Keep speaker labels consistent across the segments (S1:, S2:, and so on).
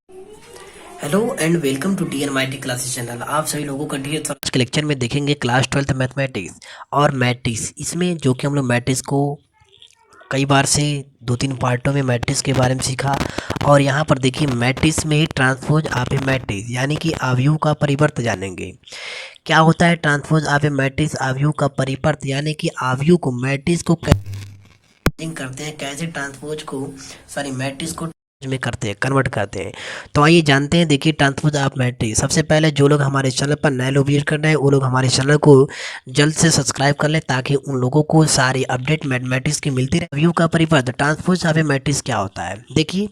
S1: Hello and welcome to DNMIT classes channel. आप सभी लोगों का डी आज के लेक्चर में देखेंगे क्लास 12th मैथमेटिक्स और मैट्रिक्स। इसमें जो कि हम लोग मैट्रिक्स को कई बार से 2-3 पार्टों में मैट्रिक्स के बारे में सीखा। और यहाँ पर देखिए मैट्रिक्स में ही ट्रांसपोज ऑफ ए मैट्रिक्स यानी कि अवयव का परिवर्त जानेंगे। क्या होता है ट्रांसपोज ऑफ ए मैट्रिक्स? अवयव का परिवर्त यानी कि अवयव को मैट्रिक्स को करते हैं, कैसे ट्रांसपोज को मैट्रिक्स को में करते हैं, कन्वर्ट करते हैं। तो आइए जानते हैं। देखिए ट्रांसपोज ऑफ मैट्रिक्स। सबसे पहले जो लोग हमारे चैनल पर नए लोग विजिट कर रहे हैं वो लोग हमारे चैनल को जल्द से सब्सक्राइब कर लें ताकि उन लोगों को सारी अपडेट मैथमेटिक्स की मिलती रहे। व्यू का परिवर्तन ट्रांसपोज ऑफ मैट्रिक्स क्या होता है? देखिए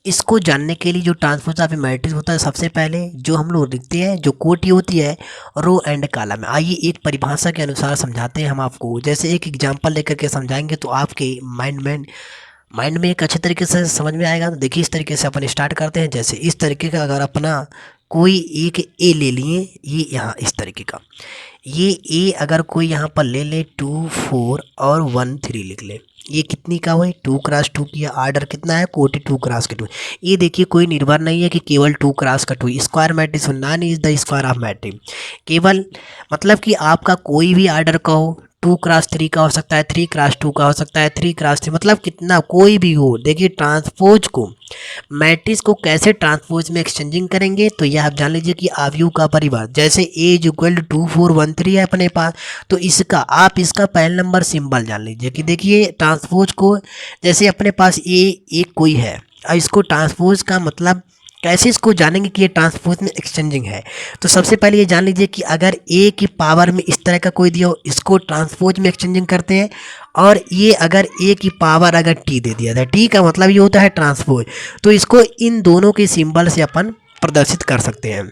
S1: इसको जानने के लिए जो ट्रांसपोज ऑफ मैट्रिक्स होता है, सबसे पहले जो हम लोग लिखते हैं जो कोटि होती है रो एंड कॉलम। आइए एक परिभाषा के अनुसार समझाते हैं हम आपको। जैसे एक एग्जांपल लेकर के समझाएंगे तो आपके माइंड में एक अच्छे तरीके से समझ में आएगा। तो देखिए इस तरीके से अपन स्टार्ट करते हैं। जैसे इस तरीके का अगर अपना कोई एक ए ले लिए, ये यहाँ इस तरीके का ये ए अगर कोई यहाँ पर ले ले 2 4 और 1 3 लिख ले, ये कितनी का हुआ? 2x2 की आर्डर कितना है? कोटि 2x2। ये देखिए कोई निर्भर नहीं है कि केवल 2x2 स्क्वायर मैट्रिक्स नान is the square of matrix. केवल मतलब कि आपका कोई भी आर्डर का हो, 2x3 का हो सकता है, 3x2 का हो सकता है, 3x3 मतलब कितना कोई भी हो। देखिए ट्रांसपोज को मैट्रिक्स को कैसे ट्रांसपोज में एक्सचेंजिंग करेंगे तो यह आप जान लीजिए कि अवयव का परिवर्त। जैसे ए इज इक्वल टू 2 4 1 3 है अपने पास, तो इसका आप इसका पहला नंबर सिंबल जान लीजिए कि देखिए ट्रांसपोज को जैसे अपने पास ए एक कोई है और इसको ट्रांसपोज का मतलब कैसे इसको जानेंगे कि ये ट्रांसपोज में एक्सचेंजिंग है। तो सबसे पहले ये जान लीजिए कि अगर ए की पावर में इस तरह का कोई दिया हो, इसको ट्रांसपोज में एक्सचेंजिंग करते हैं। और ये अगर ए की पावर अगर टी दे दिया था, टी का मतलब ये होता है ट्रांसपोज। तो इसको इन दोनों के सिंबल से अपन प्रदर्शित कर सकते हैं।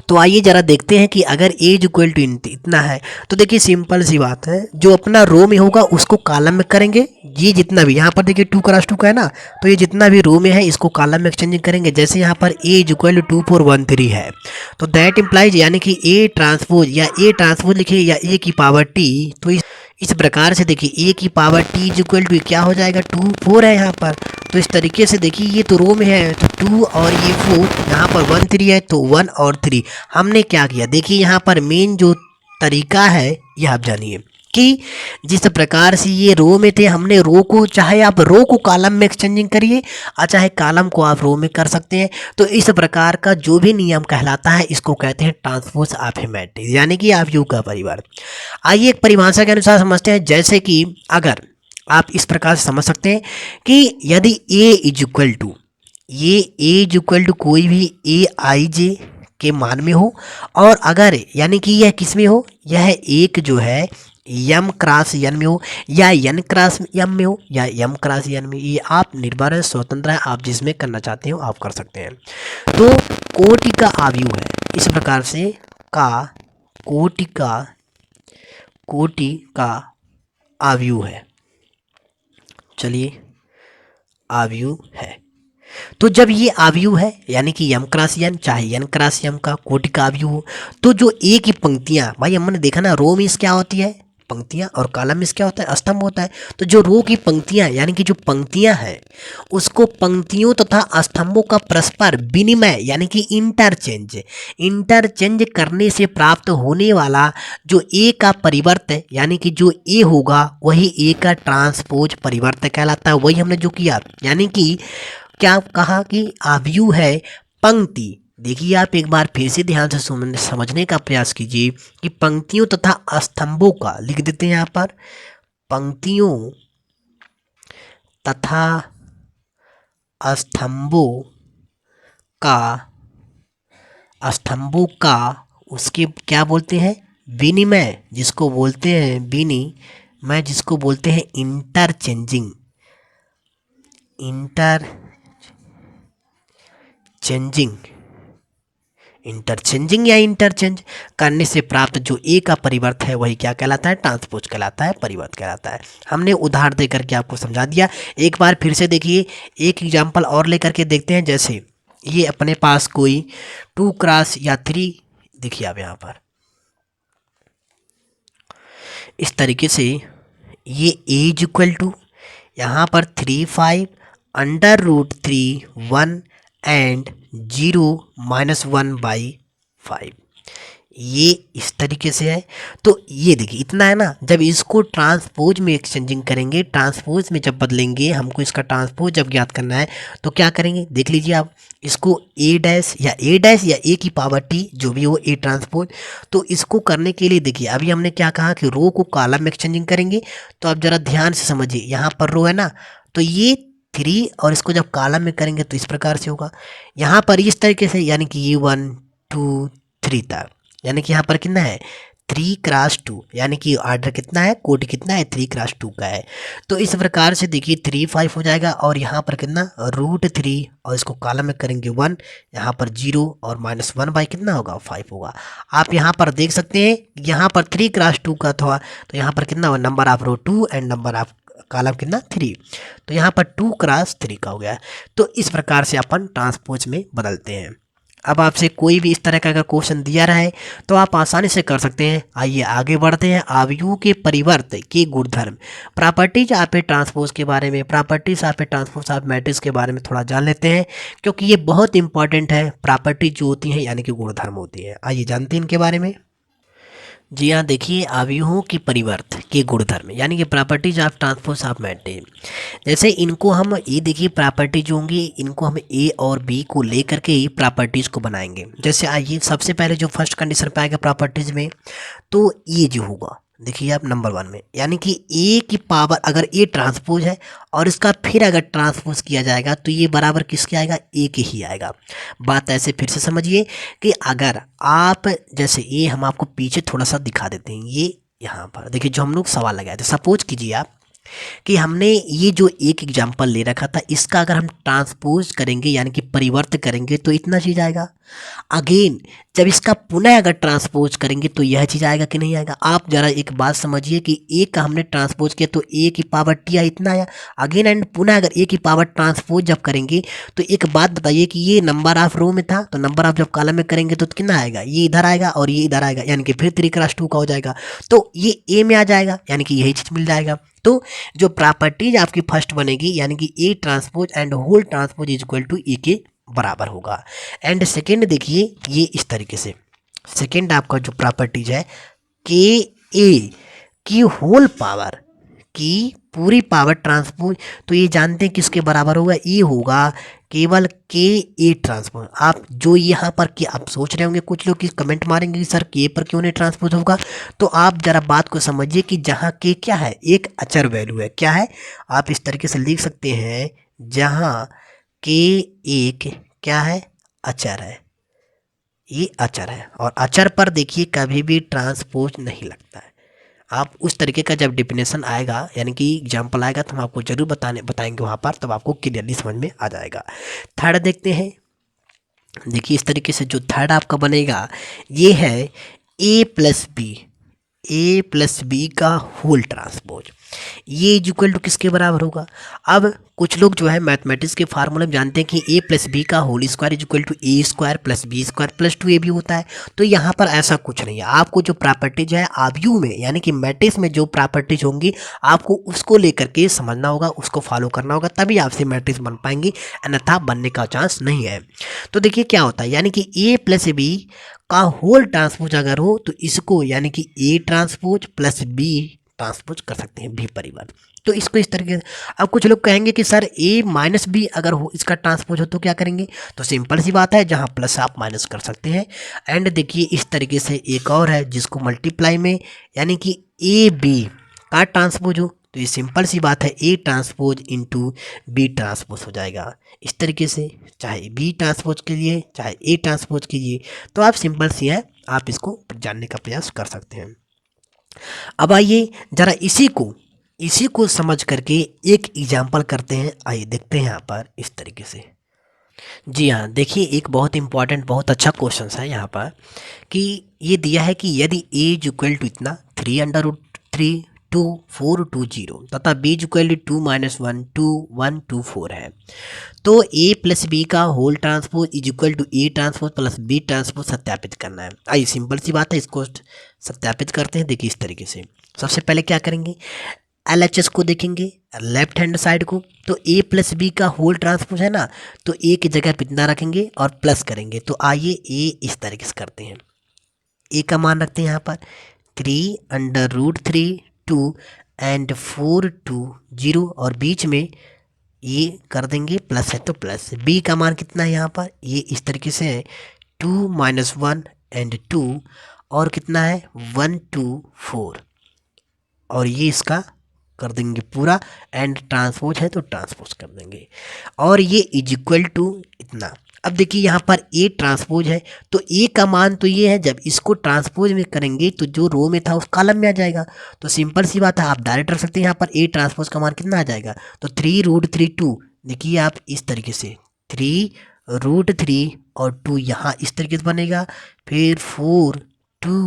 S1: तो आइए जरा देखते हैं कि अगर एज इक्वल टू इतना है तो देखिए सिंपल सी बात है, जो अपना रो में होगा उसको कॉलम में करेंगे। ये जितना भी यहाँ पर देखिए 2x2 का है ना, तो ये जितना भी रो में है इसको कॉलम में एक्सचेंजिंग करेंगे। जैसे यहाँ पर ए इज इक्वल टू 2 4 1 3 है, तो दैट इम्प्लाइज यानी कि ए ट्रांसपोज लिखिए या ए की पावर टी। तो इस प्रकार से देखिए ए की power T is equal to क्या हो जाएगा? 2 4 है यहाँ पर। तो इस तरीके से देखिए ये तो रो में है तो 2 और ये 4, यहाँ पर 1 3 है तो 1 और 3। हमने क्या किया देखिए यहाँ पर मेन जो तरीका है यह आप जानिए कि जिस प्रकार से ये रो में थे, हमने रो को चाहे आप रो को कॉलम में एक्सचेंजिंग करिए और चाहे कॉलम को आप रो में कर सकते हैं। तो इस प्रकार का जो भी नियम कहलाता है इसको कहते हैं ट्रांसपोज ऑफ ए मैट्रिक्स यानी कि अवयव का परिवर्त। आइए एक परिभाषा के अनुसार समझते हैं। जैसे कि अगर आप इस प्रकार से समझ सकते हैं कि यदि ए इज इक्वल टू कोई भी ए आई जे के मान में हो, और अगर यानी कि यह किस में हो, यह एक जो है यम क्रॉस एन में हो या एन क्रॉस एम में हो या एम क्रॉस एन में, ये आप निर्भर है, स्वतंत्र है, आप जिसमें करना चाहते हो आप कर सकते हैं। तो कोटि का अवयव है इस प्रकार से का कोटि का अवयव है। चलिए अवयव है, तो जब ये अवयव है यानी कि यम क्रॉस एन चाहे एन क्रॉस एम का कोटि का अवयव हो, तो जो ए की पंक्तियां, भाई हमने देखा ना रो में क्या होती है पंक्तियां और कॉलम में क्या होता है स्तंभ होता है। तो जो रो की पंक्तियां यानी कि जो पंक्तियां हैं उसको पंक्तियों तथा स्तंभों का परस्पर विनिमय यानी कि इंटरचेंज करने से प्राप्त होने वाला जो ए का परिवर्त है यानी कि जो ए होगा वही ए का ट्रांसपोज परिवर्त कहलाता है। वही हमने जो किया यानी कि क्या कहा कि अवयव है पंक्ति। देखिए आप एक बार फिर से ध्यान से समझने का प्रयास कीजिए कि पंक्तियों तथा स्तंभों का लिख देते हैं यहाँ पर, पंक्तियों तथा स्तंभों का उसके क्या बोलते हैं? विनिमय, जिसको बोलते हैं विनिमय, जिसको बोलते हैं इंटरचेंजिंग या इंटरचेंज करने से प्राप्त जो ए का परिवर्त है वही क्या कहलाता है? ट्रांसपोज कहलाता है, परिवर्त कहलाता है। हमने उदाहरण देकर के आपको समझा दिया। एक बार फिर से देखिए एक एग्जांपल और लेकर के देखते हैं। जैसे ये अपने पास कोई 2x या 3, देखिए आप यहाँ पर इस तरीके से ये ए इज इक्वल टू यहाँ पर 3 5 अंडर रूट 3 1 एंड 0-1/5, ये इस तरीके से है। तो ये देखिए इतना है ना, जब इसको ट्रांसपोज में एक्सचेंजिंग करेंगे, ट्रांसपोज में जब बदलेंगे, हमको इसका ट्रांसपोज जब ज्ञात करना है तो क्या करेंगे, देख लीजिए आप, इसको ए डैश या ए की पावर टी जो भी हो, ए ट्रांसपोज। तो इसको करने के लिए देखिए अभी हमने क्या कहा कि रो को कॉलम में एक्सचेंजिंग करेंगे। तो आप ज़रा ध्यान से समझिए, यहाँ पर रो है ना, तो ये 3 और इसको जब कॉलम में करेंगे तो इस प्रकार से होगा। यहाँ पर इस तरीके से, यानी कि ये 1 2 3 तक, यानी कि यहाँ पर कितना है 3x2, यानी कि ऑर्डर कितना है, कोड कितना है 3x2 का है। तो इस प्रकार से देखिए 3 5 हो जाएगा, और यहाँ पर कितना √3, और इसको कॉलम में करेंगे 1, यहाँ पर 0 और -1 कितना होगा 5 होगा। आप यहाँ पर देख सकते हैं, यहाँ पर 3x2 का था, तो यहाँ पर कितना होगा, number of row 2 and number of column कितना 3, तो यहाँ पर 2x3 का हो गया। तो इस प्रकार से अपन ट्रांसपोज में बदलते हैं। अब आपसे कोई भी इस तरह का अगर क्वेश्चन दिया रहा है तो आप आसानी से कर सकते हैं। आइए आगे बढ़ते हैं। अवयवों के परिवर्त के गुणधर्म, प्रॉपर्टीज ऑफ ए ट्रांसपोज के बारे में, properties of A transpose of matrix के बारे में थोड़ा जान लेते हैं, क्योंकि ये बहुत इंपॉर्टेंट है। प्रॉपर्टीज जो होती हैं यानी कि गुणधर्म होती हैं, आइए जानते हैं इनके बारे में। जी हाँ, देखिए अवयवों के परिवर्त के गुणधर्म यानी कि properties of transpose of matrix, जैसे इनको हम ये देखिए प्रॉपर्टी जो होंगी, इनको हम ए और बी को लेकर के ही प्रॉपर्टीज को बनाएंगे। जैसे आइए सबसे पहले जो फर्स्ट कंडीशन पे आएगा प्रॉपर्टीज में, तो ये जो होगा देखिए आप नंबर 1 में, यानी कि ए की पावर अगर ए ट्रांसपोज है और इसका फिर अगर ट्रांसपोज किया जाएगा तो ये बराबर किसके आएगा, ए के ही आएगा। बात ऐसे फिर से समझिए कि अगर आप जैसे ये हम आपको पीछे थोड़ा सा दिखा देते हैं, ये यहाँ पर देखिए जो हम लोग सवाल लगाए थे, सपोज कीजिए आप कि हमने ये जो एक एग्जाम्पल ले रखा था, इसका अगर हम ट्रांसपोज करेंगे यानी कि परिवर्त करेंगे तो इतना चीज़ आएगा। अगेन जब इसका पुनः अगर ट्रांसपोज करेंगे तो यह चीज़ आएगा कि नहीं आएगा। आप जरा एक बात समझिए कि ए का हमने ट्रांसपोज किया तो ए की पावर टी आया, इतना आया। अगेन एंड पुनः अगर ए की पावर ट्रांसपोज जब करेंगे तो एक बात बताइए कि ये नंबर ऑफ रो में था, तो नंबर ऑफ जब कॉलम में करेंगे तो कितना आएगा, ये इधर आएगा और ये इधर आएगा, यानी कि फिर 3x2 का हो जाएगा, तो ये ए में आ जाएगा, यानी कि यही चीज़ मिल जाएगा। तो जो प्रॉपर्टीज आपकी फर्स्ट बनेगी यानी कि A transpose and whole transpose is equal to A के बराबर होगा। एंड सेकेंड देखिए ये इस तरीके से, सेकेंड आपका जो प्रॉपर्टीज है के ए की होल पावर की पूरी पावर ट्रांसपोज, तो ये जानते हैं किसके बराबर होगा, ये होगा केवल के ए ट्रांसपोज। आप जो यहाँ पर कि आप सोच रहे होंगे कुछ लोग कि कमेंट मारेंगे कि सर के पर क्यों नहीं ट्रांसपोज होगा, तो आप जरा बात को समझिए कि जहाँ के क्या है, एक अचर वैल्यू है, क्या है, आप इस तरीके से लिख सकते हैं, जहाँ के एक क्या है, अचर है, ये अचर है, और अचर पर देखिए कभी भी ट्रांसपोज नहीं लगता है। आप उस तरीके का जब डिफिनेशन आएगा यानी कि एग्जाम्पल आएगा तो हम आपको जरूर बताएंगे वहाँ पर, तब आपको क्लियरली समझ में आ जाएगा। थर्ड देखते हैं, देखिए इस तरीके से जो थर्ड आपका बनेगा ये है ए प्लस बी का होल ट्रांसपोज, ये इक्वल टू किसके बराबर होगा। अब कुछ लोग जो है मैथमेटिक्स के फार्मूले में जानते हैं कि ए प्लस बी का whole square is equal to A square plus B square plus 2 A B होता है, तो यहाँ पर ऐसा कुछ नहीं है। आपको जो प्रॉपर्टीज है अवयव में यानी कि मैट्रिक्स में जो प्रॉपर्टीज होंगी आपको उसको लेकर के समझना होगा, उसको फॉलो करना होगा, तभी आपसे मैट्रिक्स बन पाएंगी, अन्यथा बनने का चांस नहीं है। तो देखिए क्या होता है, यानी कि ए प्लस बी का होल ट्रांसपोज अगर हो तो इसको यानी कि A transpose plus B transpose कर सकते हैं, बी परिवर्त। तो इसको इस तरीके से, अब कुछ लोग कहेंगे कि सर ए माइनस बी अगर हो इसका ट्रांसपोज हो तो क्या करेंगे, तो सिंपल सी बात है, जहां प्लस आप माइनस कर सकते हैं। एंड देखिए इस तरीके से एक और है जिसको मल्टीप्लाई में यानी कि ए बी का ट्रांसपोज हो, तो ये सिंपल सी बात है, A transpose into B transpose हो जाएगा। इस तरीके से चाहे बी ट्रांसपोज कीजिए चाहे ए ट्रांसपोज कीजिए, तो आप सिंपल सी है, आप इसको जानने का प्रयास कर सकते हैं। अब आइए जरा इसी को समझ करके एक एग्जाम्पल करते हैं, आइए देखते हैं यहाँ पर इस तरीके से। जी हाँ, देखिए एक बहुत इंपॉर्टेंट बहुत अच्छा क्वेश्चन है यहाँ पर कि ये दिया है कि यदि ए इक्वल टू इतना 3√3 2 4 2 0 तथा बी इक्वल टू 2 - 1 2 1 2 4 है, तो ए प्लस बी का whole transpose is equal to A transpose plus B transpose सत्यापित करना है। आइए सिंपल सी बात है, इसको सत्यापित करते हैं। देखिए इस तरीके से सबसे पहले क्या करेंगे, LHS को देखेंगे लेफ्ट हैंड साइड को, तो ए प्लस बी का होल ट्रांसपोज है ना, तो ए की जगह कितना रखेंगे और प्लस करेंगे। तो आइए ए इस तरीके से करते हैं। ए का मान रखते हैं यहाँ पर 3 √3 2 एंड 4 2 0 और बीच में ये कर देंगे प्लस है तो प्लस। बी का मान कितना है यहाँ पर, ये इस तरीके से है 2 - 1 एंड 2 और कितना है 1 2 4 और ये इसका कर देंगे पूरा एंड ट्रांसपोज है तो ट्रांसपोज कर देंगे और ये इज इक्वल टू इतना। अब देखिए यहाँ पर ए ट्रांसपोज है तो ए का मान तो ये है, जब इसको ट्रांसपोज में करेंगे तो जो रो में था उस कॉलम में आ जाएगा। तो सिंपल सी बात है, आप डायरेक्ट रख सकते हैं यहाँ पर ए ट्रांसपोज का मान कितना आ जाएगा, तो 3 √3 2। देखिए आप इस तरीके से 3 √3 और 2 यहाँ इस तरीके से बनेगा, फिर 4 2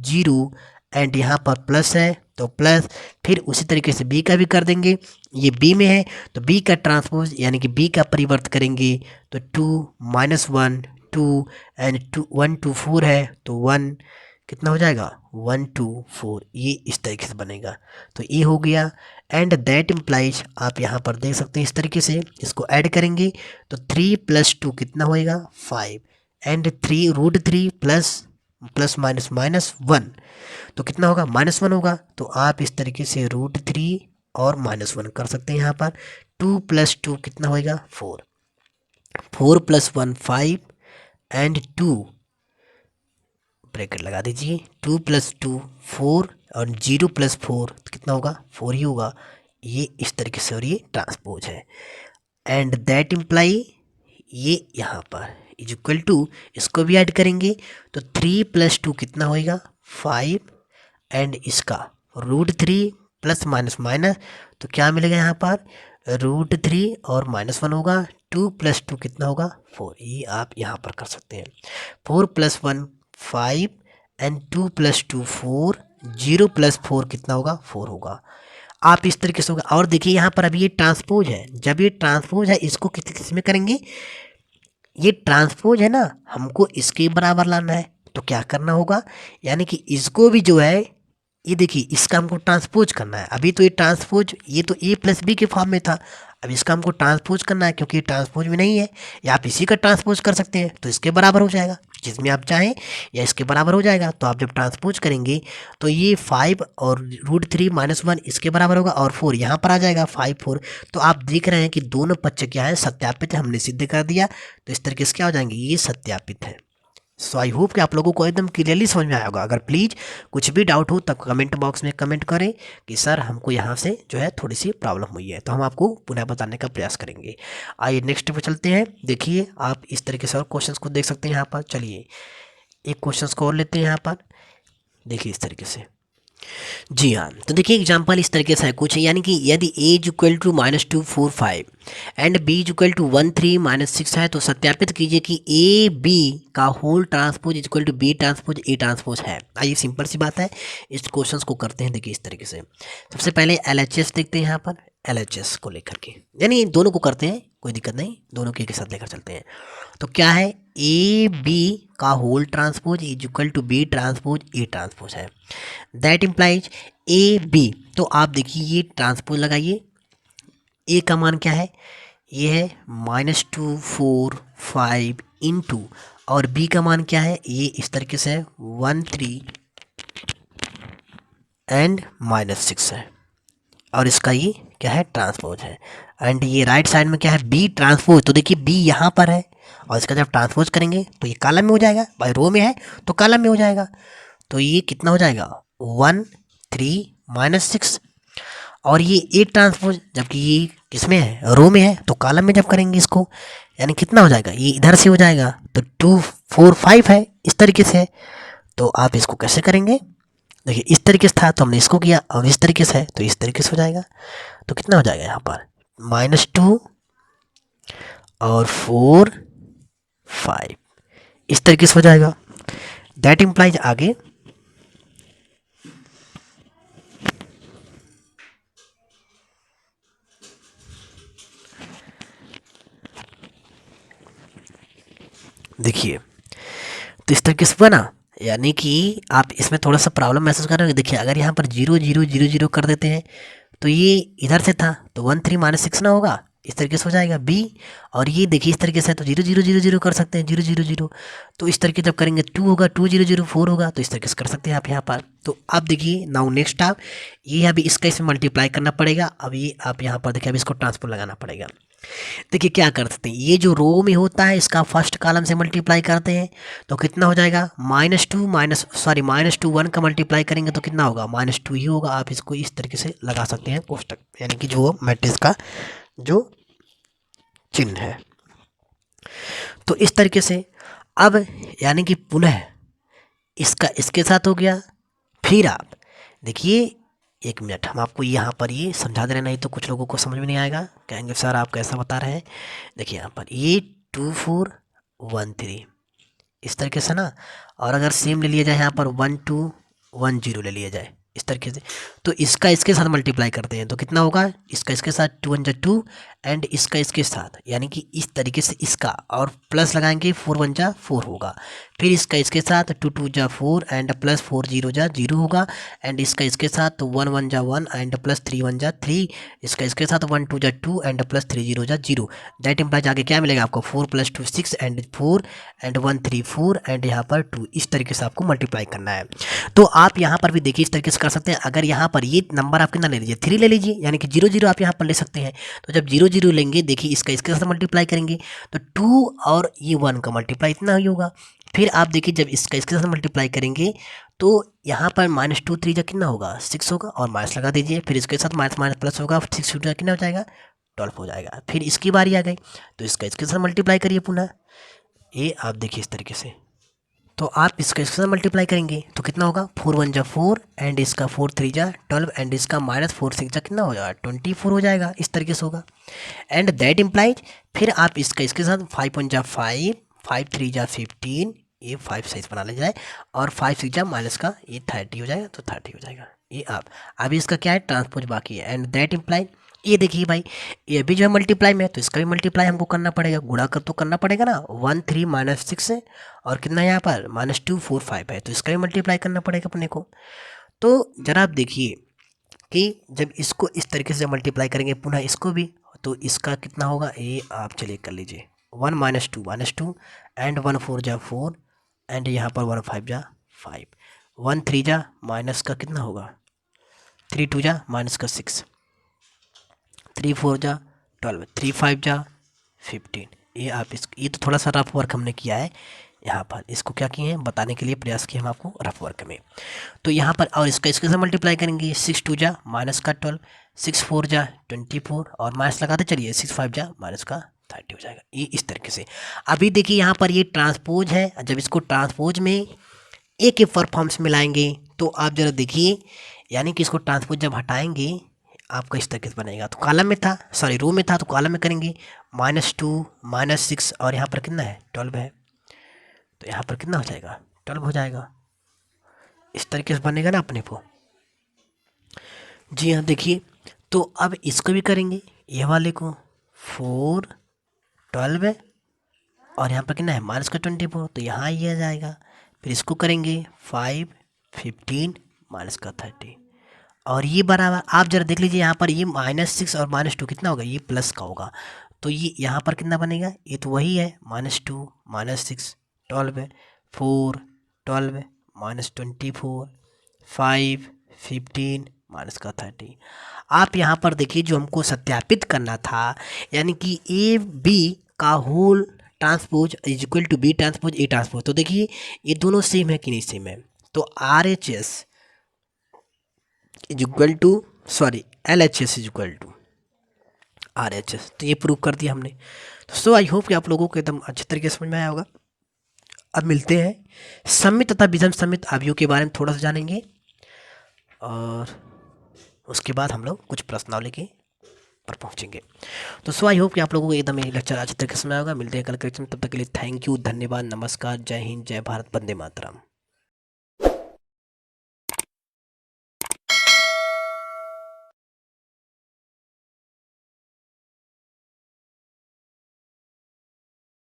S1: 0 एंड यहाँ पर प्लस है तो प्लस, फिर उसी तरीके से बी का भी कर देंगे। ये बी में है तो बी का ट्रांसपोज यानी कि बी का परिवर्त करेंगे तो 2 - 1 2 एंड 2 1 2 4 है तो 1 कितना हो जाएगा 1 2 4, ये इस तरीके से बनेगा। तो ये हो गया एंड दैट इम्प्लाइज, आप यहाँ पर देख सकते हैं इस तरीके से इसको ऐड करेंगे तो 3 + 2 कितना होएगा 5 एंड 3 √3 प्लस माइनस 1 तो कितना होगा -1 होगा। तो आप इस तरीके से √3 और -1 कर सकते हैं यहाँ पर। 2 + 2 कितना होएगा 4 + 1 5 एंड 2 ब्रैकेट लगा दीजिए 2 + 2 4 और 0 + 4 तो कितना होगा 4 ही होगा। ये इस तरीके से और ये ट्रांसपोज है एंड दैट इम्प्लाई, ये यहाँ पर इज इक्वल टू, इसको भी ऐड करेंगे तो 3 + 2 कितना होएगा 5 एंड इसका √3 प्लस माइनस तो क्या मिलेगा यहाँ पर √3 और -1 होगा। 2 + 2 कितना होगा 4, ये आप यहाँ पर कर सकते हैं। 4 + 1 5 एंड 2 + 2 4 0 + 4 कितना होगा 4 होगा। आप इस तरीके से होगा। और देखिए यहाँ पर अभी ये ट्रांसपोज है, जब ये ट्रांसपोज है इसको किस में करेंगे, ये ट्रांसपोज है ना, हमको इसके बराबर लाना है तो क्या करना होगा, यानी कि इसको भी जो है ये देखिए इसका हमको ट्रांसपोज करना है। अभी तो ये ट्रांसपोज, ये तो a + b के फॉर्म में था, अब इसका हमको ट्रांसपोज करना है क्योंकि ये ट्रांसपोज में नहीं है, या आप इसी का ट्रांसपोज कर सकते हैं तो इसके बराबर हो जाएगा जिसमें आप चाहें, या इसके बराबर हो जाएगा। तो आप जब ट्रांसपोज करेंगे तो ये 5 और √3 - 1 इसके बराबर होगा और 4 यहाँ पर आ जाएगा 5 4। तो आप देख रहे हैं कि दोनों पक्ष क्या है सत्यापित है, हमने सिद्ध कर दिया। तो इस तरीके से क्या हो जाएंगे, ये सत्यापित है। सो आई होप कि आप लोगों को एकदम क्लियरली समझ में आया होगा। अगर प्लीज़ कुछ भी डाउट हो तब कमेंट बॉक्स में कमेंट करें कि सर हमको यहाँ से जो है थोड़ी सी प्रॉब्लम हुई है, तो हम आपको पुनः बताने का प्रयास करेंगे। आइए नेक्स्ट पे चलते हैं। देखिए आप इस तरीके से और क्वेश्चंस को देख सकते हैं यहाँ पर। चलिए एक क्वेश्चंस को और लेते हैं यहाँ पर। देखिए इस तरीके से, जी हाँ, तो देखिए एग्जाम्पल इस तरीके से है कुछ, यानी कि यदि a is equal to -2 4 5 and b is equal to 1 3 -6 है तो सत्यापित कीजिए कि a b का whole transpose is equal to b transpose a transpose है। आइए सिंपल सी बात है, इस क्वेश्चंस को करते हैं। देखिए इस तरीके से सबसे पहले LHS देखते हैं यहाँ पर, LHS को लेकर के, यानी दोनों को करते हैं, कोई दिक्कत नहीं, दोनों के साथ लेकर चलते हैं। तो क्या है, ए बी का whole transpose is equal to B transpose A transpose है। दैट इम्प्लाइज ए बी, तो आप देखिए ये ट्रांसपोज लगाइए। ए का मान क्या है, ये है -2 4 5 इंटू, और बी का मान क्या है, ये इस तरीके से है 1 3 एंड -6 है, और इसका ये क्या है ट्रांसपोज है। एंड ये राइट साइड में क्या है बी ट्रांसपोज, तो देखिए बी यहाँ पर है और इसका जब ट्रांसपोज करेंगे तो ये कॉलम में हो जाएगा, भाई रो में है तो कॉलम में हो जाएगा। तो ये कितना हो जाएगा 1 3 -6, और ये ए ट्रांसपोज जबकि ये किसमें है रो में है तो कॉलम में जब करेंगे इसको, यानी कितना हो जाएगा, ये इधर से हो जाएगा तो 2 4 5 है इस तरीके से। तो आप इसको कैसे करेंगे, देखिए इस तरीके से था तो हमने इसको किया, और इस तरीके से है तो इस तरीके से हो जाएगा। तो कितना हो जाएगा यहाँ पर -2 और 4 5 इस तरीके से हो जाएगा। दैट इम्प्लाइज आगे देखिए तो इस तरीके से बना, यानी कि आप इसमें थोड़ा सा प्रॉब्लम महसूस कर रहे हो। देखिए अगर यहाँ पर 0 0 0 0 कर देते हैं तो ये इधर से था तो 1 3 माइनस 6 ना होगा, इस तरीके से हो जाएगा बी। और ये देखिए इस तरीके से है तो 0 0 0 0 कर सकते हैं, 0 0 0। तो इस तरीके जब करेंगे 2 होगा, 2 0 0 4 होगा, तो इस तरीके से कर सकते हैं आप यहाँ पर। तो अब देखिए नाउ नेक्स्ट आप ये अभी इसका इसमें मल्टीप्लाई करना पड़ेगा। अब ये आप यहाँ पर देखिए अब इसको ट्रांसपोज लगाना पड़ेगा। देखिए क्या कर सकते हैं, ये जो रो में होता है इसका फर्स्ट कॉलम से मल्टीप्लाई करते हैं तो कितना हो जाएगा, -2 1 का मल्टीप्लाई करेंगे तो कितना होगा, -2 ही होगा। आप इसको इस तरीके से लगा सकते हैं कोष्टक, यानी कि जो मैट्रिक्स का जो चिन्ह है। तो इस तरीके से अब यानी कि पुनः इसका इसके साथ हो गया। फिर आप देखिए 1 मिनट हम आपको यहाँ पर ये समझा दे रहे, नहीं तो कुछ लोगों को समझ में नहीं आएगा, कहेंगे सर आप कैसा बता रहे हैं। देखिए यहाँ पर ये 2 4 1 3 इस तरीके से ना, और अगर सेम ले लिया जाए यहाँ पर 1 2 1 0 ले लिया जाए इस तरीके से, तो इसका इसके साथ मल्टीप्लाई करते हैं तो कितना होगा, इसका इसके साथ 2 1 2 एंड इसका इसके साथ, यानी कि इस तरीके से इसका और प्लस लगाएंगे 4 1 4 होगा। फिर इसका इसके साथ 2 2 4 एंड प्लस 4 0 0 होगा। एंड इसका इसके साथ 1 1 1 एंड प्लस 3 1 3, इसका इसके साथ 1 2 2 एंड प्लस 3 0 0। दैट इम्प्लाइज आगे क्या मिलेगा आपको, 4 + 2 6 एंड 4 एंड 1 3 4 एंड यहाँ पर 2। इस तरीके से आपको मल्टीप्लाई करना है। तो आप यहाँ पर भी देखिए इस तरीके से कर सकते हैं। अगर यहाँ पर ये नंबर आप कितना ले लीजिए, 3 ले लीजिए, यानी कि 0 0 आप यहाँ पर ले सकते हैं। तो जब 0 0 लेंगे देखिए इसका इसके साथ मल्टीप्लाई करेंगे तो 2 और ये 1 का मल्टीप्लाई इतना ही होगा। फिर आप देखिए जब इसका इसके साथ मल्टीप्लाई करेंगे तो यहाँ पर -2 3 जा कितना होगा, 6 होगा, और माइनस लगा दीजिए। फिर इसके साथ माइनस माइनस प्लस होगा, 6 जा कितना हो जाएगा, 12 हो जाएगा। फिर इसकी बारी आ गई तो इसका इसके साथ मल्टीप्लाई करिए पुनः, ये आप देखिए इस तरीके से। तो आप इसका इसके साथ मल्टीप्लाई करेंगे तो कितना होगा, 4 1 4 एंड इसका 4 3 12 एंड इसका -4 6 कितना हो जाएगा, 24 हो जाएगा। इस तरीके से होगा। एंड दैट इम्प्लाइज फिर आप इसका इसके साथ 5 1 5 5 3 15, ये 5 साइज बना ले जाए, और 5 6 माइनस का ये 30 हो जाएगा, तो 30 हो जाएगा। ये आप अभी इसका क्या है, ट्रांसपोज बाकी है। एंड दैट इम्प्लाइज ये देखिए भाई ये भी जो है मल्टीप्लाई में, तो इसका भी मल्टीप्लाई हमको करना पड़ेगा, गुणा कर तो करना पड़ेगा ना। 1 3 -6 है और कितना यहाँ पर -2 4 5 है, तो इसका भी मल्टीप्लाई करना पड़ेगा अपने को। तो जरा आप देखिए कि जब इसको इस तरीके से मल्टीप्लाई करेंगे पुनः इसको भी, तो इसका कितना होगा, ये आप चलिए कर लीजिए 1 -2 एंड 1 4 4 एंड यहाँ पर 1 5 5, 1 3 माइनस का कितना होगा, 3 2 माइनस का 6, 3 4 12, 3 5 15। ये आप ये तो थोड़ा सा रफ वर्क हमने किया है यहाँ पर, इसको क्या किए हैं बताने के लिए प्रयास किए हम आपको रफ वर्क में। तो यहाँ पर और इसका इसके साथ मल्टीप्लाई करेंगे, 6 2 माइनस का 12, 6 4 24 और माइनस लगाते चलिए, 6 5 माइनस का 30 हो जाएगा। ये इस तरीके से। अभी देखिए यहाँ पर ये ट्रांसपोज है, जब इसको ट्रांसपोज में एक के फॉर्म्स में लाएंगे तो आप जरा देखिए, यानी कि इसको ट्रांसपोज जब हटाएंगे आपका इस तरीके से बनेगा। तो कॉलम में था, सॉरी रो में था, तो कॉलम में करेंगे -2 -6 और यहाँ पर कितना है 12 है, तो यहाँ पर कितना हो जाएगा 12 हो जाएगा। इस तरीके से बनेगा ना अपने को। जी हाँ देखिए, तो अब इसको भी करेंगे, ये वाले को 4 12 और यहाँ पर कितना है -24, तो यहाँ ये आ जाएगा। फिर इसको करेंगे 5 15 माइनस का 30 और ये बराबर, आप जरा देख लीजिए यहाँ पर ये -6 और -2 कितना होगा, ये प्लस का होगा, तो ये यहाँ पर कितना बनेगा, ये तो वही है -2 -6 12 4 12 -24 5 15 माइनस का 30। आप यहाँ पर देखिए जो हमको सत्यापित करना था, यानी कि ए बी का whole transpose is equal to B transpose A transpose, तो देखिए ये दोनों सेम है कि नहीं सेम है। तो RHS is equal to LHS is equal to RHS, तो ये प्रूव कर दिया हमने। तो सो आई होप कि आप लोगों को एकदम अच्छे तरीके से समझ में आया होगा। अब मिलते हैं सममित तथा विषम सममित अवयव के बारे में थोड़ा सा जानेंगे, और उसके बाद हम लोग कुछ प्रश्नावली के पर पहुंचेंगे। तो सो आई होप कि आप लोगों को एकदम ये लेक्चर अच्छे तरीके से समझ में आएगा। मिलते हैं कल के लेक्चर में, तब तक के लिए थैंक यू, धन्यवाद, नमस्कार, जय हिंद, जय भारत, वंदे मातरम।